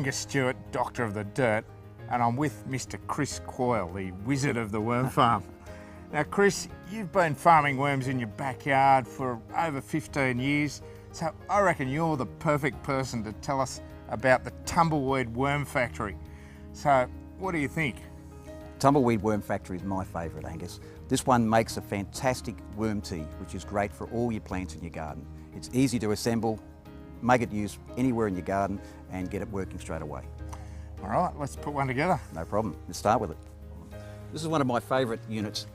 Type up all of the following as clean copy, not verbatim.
Angus Stewart, Doctor of the Dirt, and I'm with Mr. Chris Quoyle, the wizard of the worm farm. Now Chris, you've been farming worms in your backyard for over 15 years, so I reckon you're the perfect person to tell us about the Tumbleweed Worm Factory. So what do you think? Tumbleweed Worm Factory is my favourite, Angus. This one makes a fantastic worm tea, which is great for all your plants in your garden. It's easy to assemble, make it use anywhere in your garden and get it working straight away. All right, let's put one together. No problem, let's start with it. This is one of my favourite units,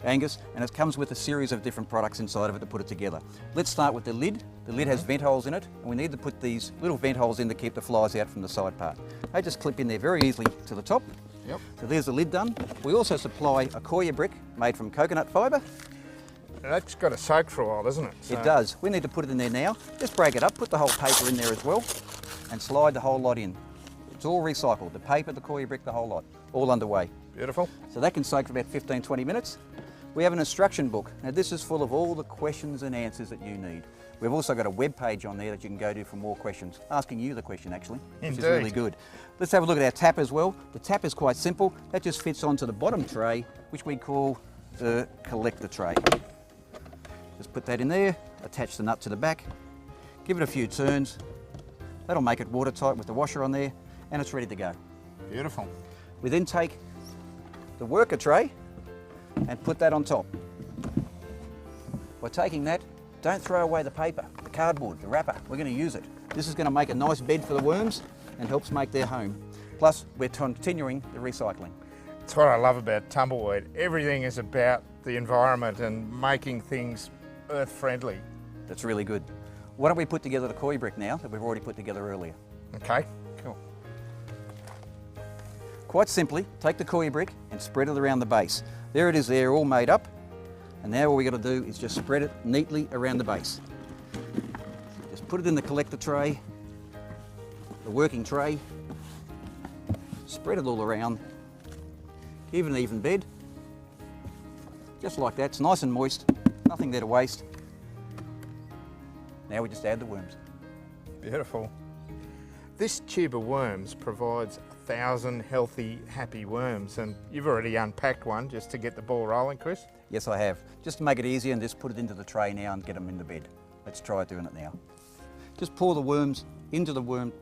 Angus, and it comes with a series of different products inside of it to put it together. Let's start with the lid. The lid has vent holes in it, and we need to put these little vent holes in to keep the flies out from the side part. They just clip in there very easily to the top. Yep. So there's the lid done. We also supply a Quoyle brick made from coconut fibre. That's got to soak for a while, doesn't it? So It does. We need to put it in there now. Just break it up, put the whole paper in there as well, and slide the whole lot in. It's all recycled, the paper, the Quoyle brick, the whole lot, all underway. Beautiful. So that can soak for about 15-20 minutes. We have an instruction book. Now this is full of all the questions and answers that you need. We've also got a web page on there that you can go to for more questions, asking you the question actually, which is really good. Let's have a look at our tap as well. The tap is quite simple. That just fits onto the bottom tray, which we call the collector tray. Just put that in there, attach the nut to the back, give it a few turns. That'll make it watertight with the washer on there, and it's ready to go. Beautiful. We then take the worker tray and put that on top. By taking that, don't throw away the paper, the cardboard, the wrapper. We're going to use it. This is going to make a nice bed for the worms and helps make their home. Plus, we're continuing the recycling. That's what I love about Tumbleweed. Everything is about the environment and making things earth-friendly. That's really good. Why don't we put together the Quoyle brick now that we've already put together earlier? Okay, cool. Quite simply, take the Quoyle brick and spread it around the base. There it is there, all made up. And now all we got to do is just spread it neatly around the base. Just put it in the collector tray, the working tray, spread it all around, give it an even bed, just like that. It's nice and moist, nothing there to waste. Now we just add the worms. Beautiful. This tube of worms provides 1,000 healthy, happy worms, and you've already unpacked one just to get the ball rolling, Chris. Yes, I have. Just to make it easier, and just put it into the tray now and get them in the bed. Let's try doing it now. Just pour the worms into the worm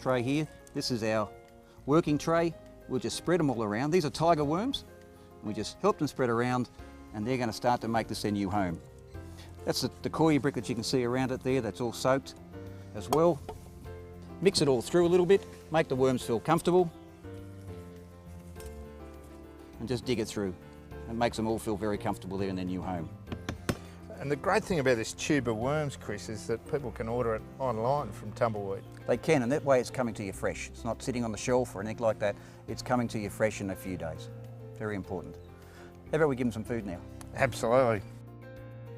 tray here. This is our working tray. We'll just spread them all around. These are tiger worms. We just help them spread around, and they're going to start to make this their new home. That's the Quoyle brick that you can see around it there. That's all soaked as well. Mix it all through a little bit, make the worms feel comfortable, and just dig it through. It makes them all feel very comfortable there in their new home. And the great thing about this tube of worms, Chris, is that people can order it online from Tumbleweed. They can, and that way it's coming to you fresh. It's not sitting on the shelf or anything like that. It's coming to you fresh in a few days. Very important. How about we give them some food now? Absolutely.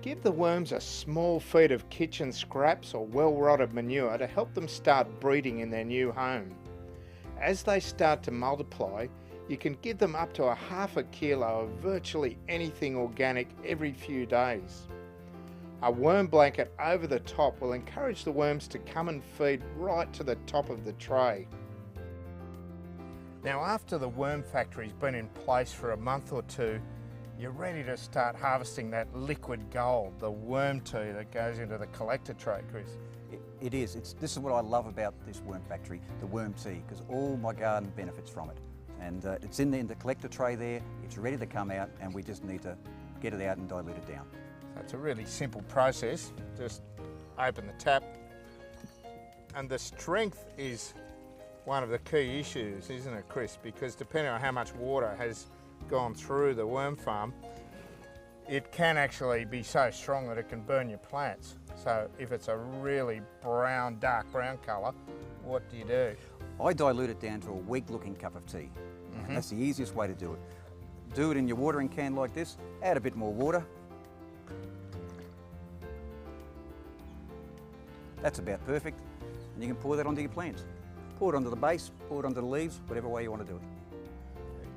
Give the worms a small feed of kitchen scraps or well-rotted manure to help them start breeding in their new home. As they start to multiply, you can give them up to 1/2 kilo of virtually anything organic every few days. A worm blanket over the top will encourage the worms to come and feed right to the top of the tray. Now, after the worm factory's been in place for a month or two, you're ready to start harvesting that liquid gold, the worm tea that goes into the collector tray, Chris. It is. This is what I love about this worm factory, the worm tea, because all my garden benefits from it. And it's in the collector tray there, it's ready to come out, and we just need to get it out and dilute it down. So it's a really simple process. Just open the tap. And the strength is one of the key issues, isn't it, Chris? Because depending on how much water has gone through the worm farm, it can actually be so strong that it can burn your plants. So if it's a really brown, dark brown colour, what do you do? I dilute it down to a weak-looking cup of tea. That's the easiest way to do it. Do it in your watering can like this, add a bit more water. That's about perfect, and you can pour that onto your plants. Pour it onto the base, pour it onto the leaves, whatever way you want to do it.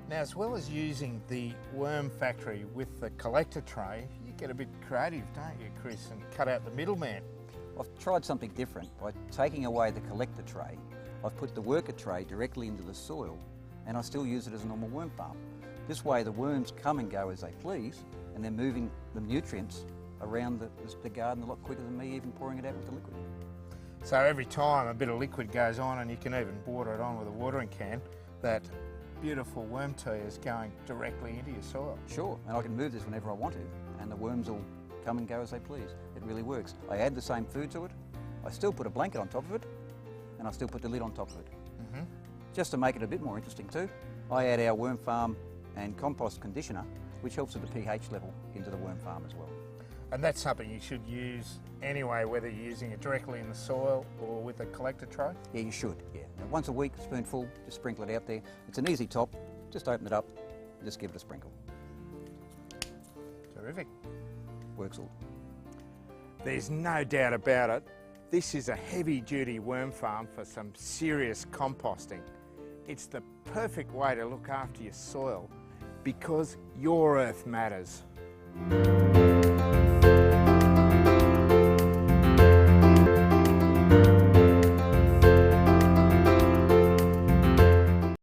Now, as well as using the worm factory with the collector tray, you get a bit creative, don't you, Chris, and cut out the middleman. I've tried something different by taking away the collector tray I've put the worker tray directly into the soil and I still use it as a normal worm farm. This way the worms come and go as they please and they're moving the nutrients around the garden a lot quicker than me even pouring it out with the liquid. So every time a bit of liquid goes on, and you can even water it on with a watering can, that beautiful worm tea is going directly into your soil. Sure, and I can move this whenever I want to and the worms will come and go as they please. It really works. I add the same food to it, I still put a blanket on top of it, and I still put the lid on top of it. Just to make it a bit more interesting too, I add our worm farm and compost conditioner, which helps with the pH level into the worm farm as well. And that's something you should use anyway, whether you're using it directly in the soil or with a collector tray? Yeah, you should, yeah. Now, once a week, spoonful, just sprinkle it out there. It's an easy top, just open it up and just give it a sprinkle. Terrific. Works all. There's no doubt about it, this is a heavy-duty worm farm for some serious composting. It's the perfect way to look after your soil because your earth matters.